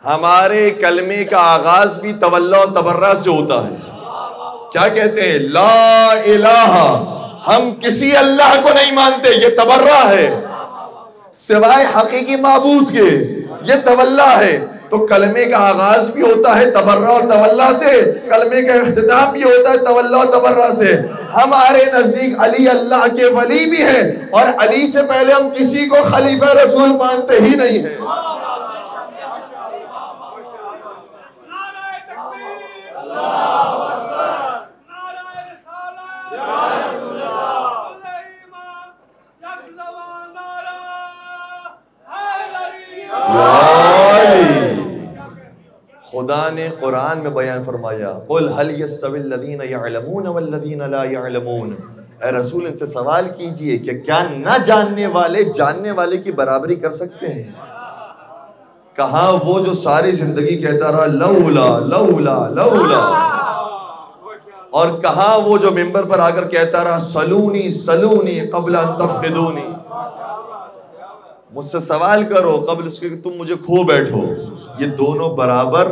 ہمارے کلمے کا آغاز بھی تولا و تبرہ سے ہوتا ہے. کیا کہتے ہیں؟ لا الہ، ہم کسی اللہ کو نہیں مانتے، یہ تبرہ ہے، سوائے حقیقی معبود کے، یہ تولا ہے. تو کلمے کا آغاز بھی ہوتا ہے تبرہ اور تولا سے، کلمے کا اختتام بھی ہوتا ہے تولا اور تبرہ سے. ہمارے نزدیک علی اللہ کے ولی بھی ہیں، اور علی سے پہلے ہم کسی کو خلیفہ رسول مانتے ہی نہیں ہیں. خدا نے قرآن میں بیان فرمایا قُلْ هَلْ يَسْتَوِي الَّذِينَ يَعْلَمُونَ وَالَّذِينَ لَا يَعْلَمُونَ. اے رسول ان سے سوال کیجئے کہ کیا نہ جاننے والے جاننے والے کی برابری کر سکتے ہیں؟ کہاں وہ جو ساری زندگی کہتا رہا لولا لولا لولا، اور کہاں وہ جو ممبر پر آ کر کہتا رہا سلونی سلونی قبل ان تفقدونی، مجھ سے سوال کرو قبل اس کے کہ تم مجھے کھو بیٹھو. یہ دونوں برابر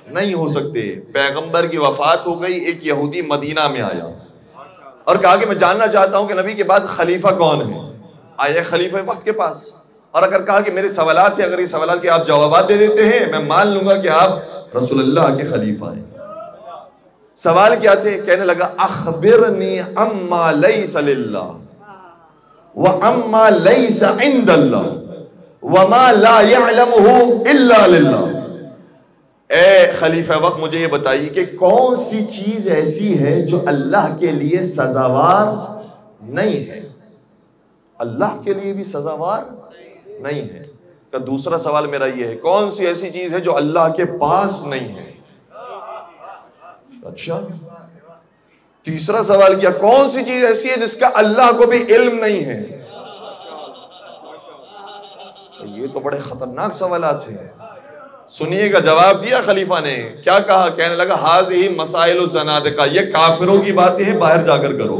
نہیں ہو سکتے. پیغمبر کی وفات ہو گئی، ایک یہودی مدینہ میں آیا اور کہا کہ میں جاننا چاہتا ہوں کہ نبی کے بعد خلیفہ کون ہے. آیا خلیفہ وقت کے پاس، اور اگر کہا کہ میرے سوالات ہیں، اگر یہ سوالات کے آپ جوابات دے دیتے ہیں میں مان لوں گا کہ آپ رسول اللہ کے خلیفہ ہیں. سوال کیا تھے؟ کہنے لگا اخبرنی اما لیس للہ وَأَمَّا لَيْسَ عِنْدَ اللَّهِ وَمَا لَا يَعْلَمُهُ إِلَّا لِلَّهِ. اے خلیفہ وقت مجھے یہ بتائیے کہ کون سی چیز ایسی ہے جو اللہ کے لیے سزاوار نہیں ہے؟ اللہ کے لیے بھی سزاوار نہیں ہے. کہ دوسرا سوال میرا یہ ہے کون سی ایسی چیز ہے جو اللہ کے پاس نہیں ہے؟ اچھا. تیسرا سوال کیا کون سی چیز ایسی ہے جس کا اللہ کو بھی علم نہیں ہے؟ یہ تو بڑے خطرناک سوالات ہیں. سنیے گا جواب دیا خلیفہ نے. کیا کہا؟ کہنے لگا ہذہ مسائل الزنادقہ، یہ کافروں کی باتیں ہیں، باہر جا کر کرو.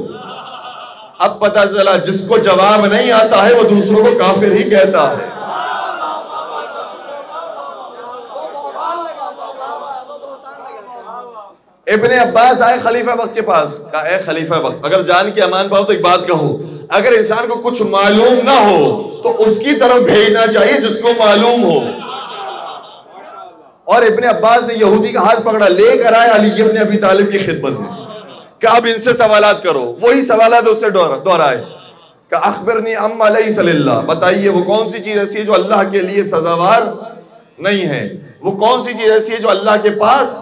اب پتہ چلا جس کو جواب نہیں آتا ہے وہ دوسروں کو کافر ہی کہتا ہے. ابن عباس آئے خلیفہ وقت کے پاس، کہا اے خلیفہ وقت اگر جان کی امان پاؤ تو ایک بات کہو، اگر انسان کو کچھ معلوم نہ ہو تو اس کی طرف بھیجنا چاہیے جس کو معلوم ہو. اور ابن عباس نے یہودی کا ہاتھ پکڑا، لے کر آئے علی ابن ابی طالب کی خدمت میں، کہ اب ان سے سوالات کرو. وہی سوالات اس سے دہرائے کہ اخبرنی اما لیس للہ، بتائیے وہ کون سی چیز ایسی ہے جو اللہ کے لیے سزاوار نہیں ہے؟ وہ کون سی چیز ایسی ہے جو اللہ کے پاس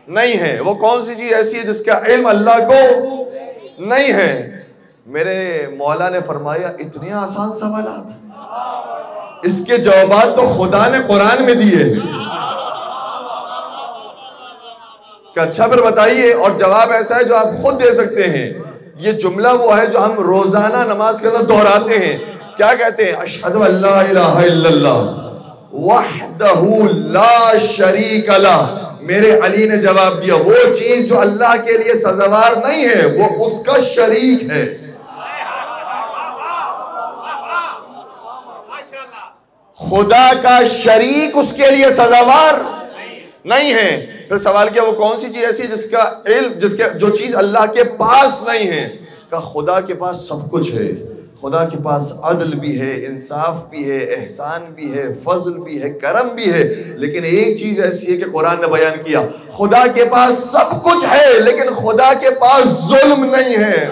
نہیں ہے؟ وہ کون سی چیز ایسی ہے جس کا علم اللہ کو نہیں ہے؟ میرے مولا نے فرمایا اتنے آسان سوالات، اس کے جوابات تو خدا نے قرآن میں دیے ہیں. کہ اچھا پھر بتائیے، اور جواب ایسا ہے جو آپ خود دے سکتے ہیں. یہ جملہ وہ ہے جو ہم روزانہ نماز کے اندر دہراتے ہیں. کیا کہتے ہیں؟ اشہد ان لا الہ الا اللہ وحدہ لا شریک لہ. میرے علی نے جواب دیا وہ چیز جو اللہ کے لیے سزاوار نہیں ہے وہ اس کا شریک ہے. خدا کا شریک اس کے لیے سزاوار نہیں ہے. پھر سوال کیا وہ کون سی چیز ایسی جس کا علم جو چیز اللہ کے پاس نہیں ہے؟ کہ خدا کے پاس سب کچھ ہے. خدا کے پاس عدل بھی ہے، انصاف بھی ہے، احسان بھی ہے، فضل بھی ہے، کرم بھی ہے، لیکن ایک چیز ایسی ہے کہ قرآن نے بیان کیا خدا کے پاس سب کچھ ہے لیکن خدا کے پاس ظلم نہیں ہے.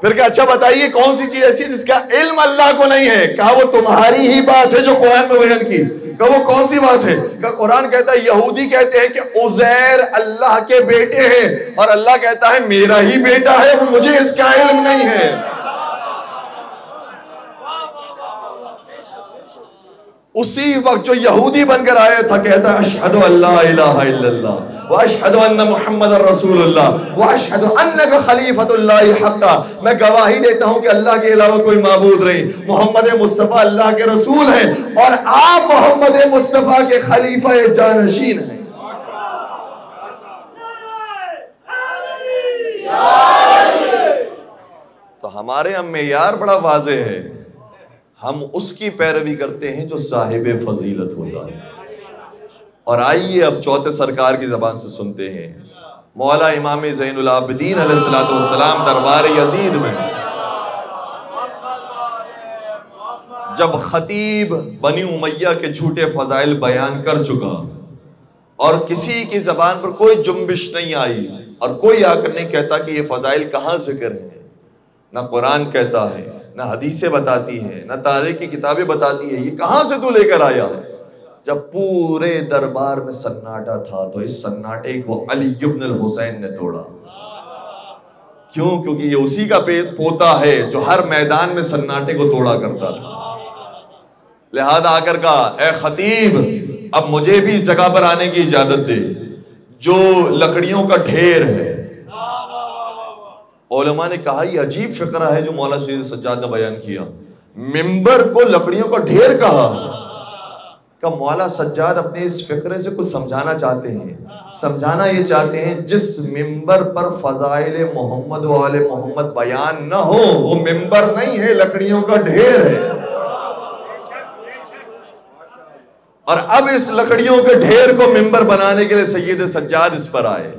پھر کہ اچھا بتائیے کون سی چیز ایسی ہے جس کا علم اللہ کو نہیں ہے؟ کہا وہ تمہاری ہی بات ہے جو قرآن میں بیان کی. کہ وہ کون سی بات ہے؟ کہ قرآن کہتا ہے یہودی کہتے ہیں کہ عزیر اللہ کے بیٹے ہیں، اور اللہ کہتا ہے میرا ہی بیٹا ہے، مجھے اس کا علم نہیں ہے. اسی وقت جو یہودی بن کر آیا تھا کہتا ہے اشہد ان لا الہ الا اللہ واشہد ان محمد رسول اللہ واشہد انک خلیفۃ اللہ حقا. میں گواہی دیتا ہوں کہ اللہ کے علاوہ کوئی معبود نہیں، محمد مصطفیٰ اللہ کے رسول ہیں اور آپ محمد مصطفیٰ کے خلیفہ جانشین ہیں. تو ہمارے ہم معیار بڑا واضح ہے. ہم اس کی پیروی کرتے ہیں جو صاحب فضیلت ہوتا ہے۔ اور آئیے اب چوتھے سرکار کی زبان سے سنتے ہیں مولا امام زین العابدین علیہ السلام دربار یزید میں جب خطیب بنی امیہ کے جھوٹے فضائل بیان کر چکا اور کسی کی زبان پر کوئی جنبش نہیں آئی اور کوئی آ کر نہیں کہتا کہ یہ فضائل کہاں ذکر ہے، نہ قرآن کہتا ہے، نہ حدیثیں بتاتی ہے، نہ تاریخ کی کتابیں بتاتی ہے، یہ کہاں سے تو لے کر آیا؟ جب پورے دربار میں سناٹا تھا تو اس سناٹے کو علی بن الحسین نے توڑا۔ کیوں؟ کیونکہ یہ اسی کا پوتا ہے جو ہر میدان میں سناٹے کو توڑا کرتا تھا۔ لہذا آ کر کہا اے خطیب اب مجھے بھی اس جگہ پر آنے کی اجازت دے جو لکڑیوں کا ڈھیر ہے۔ علماء نے کہا یہ عجیب فقرہ ہے جو مولا سید سجاد نے بیان کیا، ممبر کو لکڑیوں کا ڈھیر کہا۔ کہ مولا سجاد اپنے اس فقرے سے کچھ سمجھانا چاہتے ہیں، سمجھانا یہ چاہتے ہیں جس ممبر پر فضائل محمد و آل محمد بیان نہ ہو وہ ممبر نہیں ہے، لکڑیوں کا ڈھیر ہے۔ اور اب اس لکڑیوں کے ڈھیر کو ممبر بنانے کے لیے سید سجاد اس پر آئے۔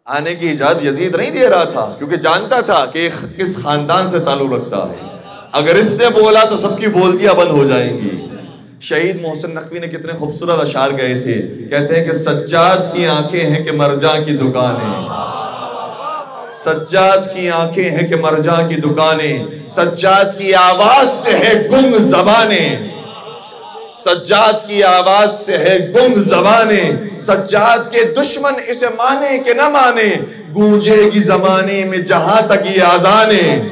آنے کی اجازت یزید نہیں دے رہا تھا کیونکہ جانتا تھا کہ کس خاندان سے تعلق رکھتا ہے، اگر اس نے بولا تو سب کی بولتیاں بند ہو جائیں گی۔ شہید محسن نقوی نے کتنے خوبصورت اشعار گئے تھے، کہتے ہیں کہ سجاد کی آنکھیں ہیں کہ مرجان کی دکانیں، سجاد کی آنکھیں ہیں کہ مرجان کی دکانیں، سجاد کی آواز سے ہے گنگ زبانیں، سجاد کی آواز سے ہے گنگ زبانیں، سجاد کے دشمن اسے مانے کہ نہ مانے، گونجے گی زمانے میں جہاں تک یہ آذانیں،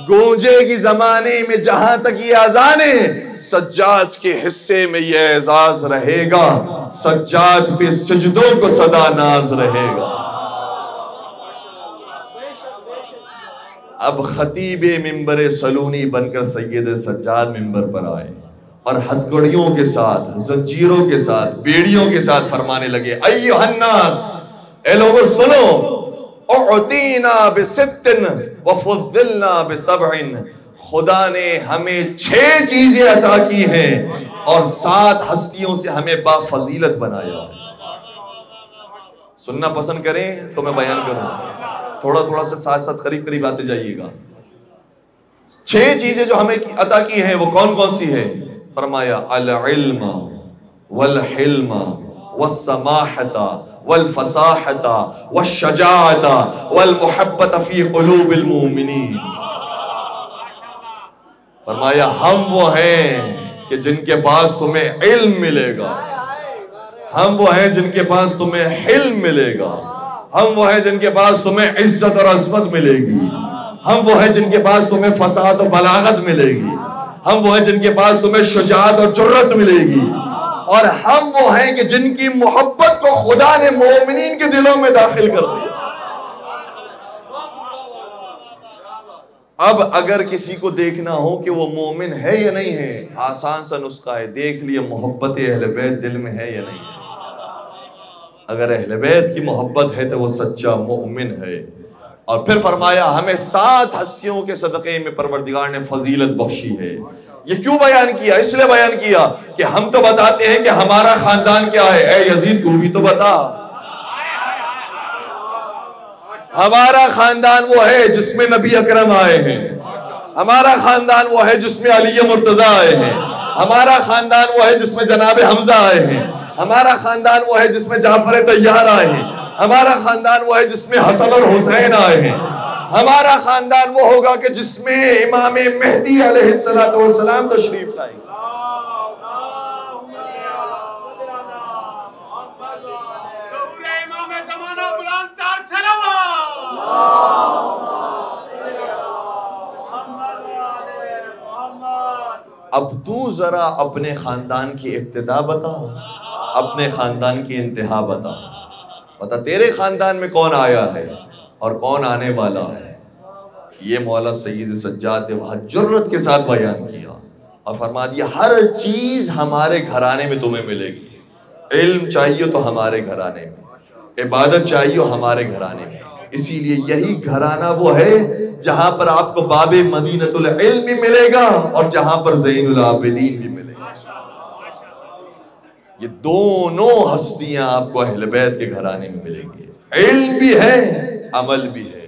گونجے گی زمانے میں جہاں تک یہ آذانیں، سجاد کے حصے میں یہ اعزاز رہے گا، سجاد پہ سجدوں کو صدا ناز رہے گا۔ اب خطیب ممبر سلونی بن کر سید سجاد ممبر پر آئے اور ہتھکڑیوں کے ساتھ، زنجیروں کے ساتھ، بیڑیوں کے ساتھ فرمانے لگے ایھا الناس، اے لوگوں سنو، اعطینا بستن وفضلنا بسبع، خدا نے ہمیں 6 چیزیں عطا کی ہیں اور 7 ہستیوں سے ہمیں با فضیلت بنایا۔ سننا پسند کریں تو میں بیان کروں، تھوڑا تھوڑا سے ساتھ ساتھ قریب قریب آتے جائیے گا۔ 6 چیزیں جو ہمیں عطا کی ہیں وہ کون کون سی ہیں؟ فرمایا العلم والحلم والسماحۃ والفصاحۃ والشجاعۃ والمحبۃ فی قلوب المؤمنین۔ فرمایا ہم وہ ہیں کہ جن کے پاس تمہیں علم ملے گا، ہم وہ ہیں جن کے پاس تمہیں حلم ملے گا، ہم وہ ہیں جن کے پاس تمہیں عزت اور عظمت ملے گی، ہم وہ ہیں جن کے پاس تمہیں فصاحت اور بلاغت ملے گی، ہم وہ ہیں جن کے پاس تمہیں شجاعت اور جرأت ملے گی، اور ہم وہ ہیں کہ جن کی محبت کو خدا نے مومنین کے دلوں میں داخل کر دیا۔ اب اگر کسی کو دیکھنا ہو کہ وہ مومن ہے یا نہیں ہے، آسان سا نسخہ ہے، دیکھ لیے محبت اہل بیت دل میں ہے یا نہیں ہے۔ اگر اہل بیت کی محبت ہے تو وہ سچا مومن ہے۔ اور پھر فرمایا ہمیں 7 ہستیوں کے صدقے میں پروردگار نے فضیلت بخشی ہے۔ یہ کیوں بیان کیا؟ اس لیے بیان کیا کہ ہم تو بتاتے ہیں کہ ہمارا خاندان کیا ہے، اے یزید تو بھی تو بتا۔ ہمارا خاندان وہ ہے جس میں نبی اکرم آئے ہیں، ہمارا خاندان وہ ہے جس میں علی مرتضی آئے ہیں، ہمارا خاندان وہ ہے جس میں جناب حمزہ آئے ہیں، ہمارا خاندان وہ ہے جس میں جعفر طیار آئے ہیں، ہمارا خاندان وہ ہے جس میں حسن اور حسین آئے ہیں، ہمارا خاندان وہ ہوگا کہ جس میں امام مہدی علیہ السلام تشریف لائیں گے۔ اب تو ذرا اپنے خاندان کی ابتدا بتا، اپنے خاندان کی انتہا بتا، بتا تیرے خاندان میں کون آیا ہے اور کون آنے والا ہے۔ یہ مولا سید سجاد نے وہاں جرت کے ساتھ بیان کیا اور فرما دیا ہر چیز ہمارے گھرانے میں تمہیں ملے گی۔ علم چاہیے تو ہمارے گھرانے میں، عبادت چاہیے ہمارے گھرانے میں، اسی لیے یہی گھرانہ وہ ہے جہاں پر آپ کو باب مدینۃ العلم بھی ملے گا اور جہاں پر زین العابدین بھی ملے گا۔ یہ دونوں ہستیاں آپ کو اہل بیت کے گھرانے میں ملیں گی، علم بھی ہے، عمل بھی ہے۔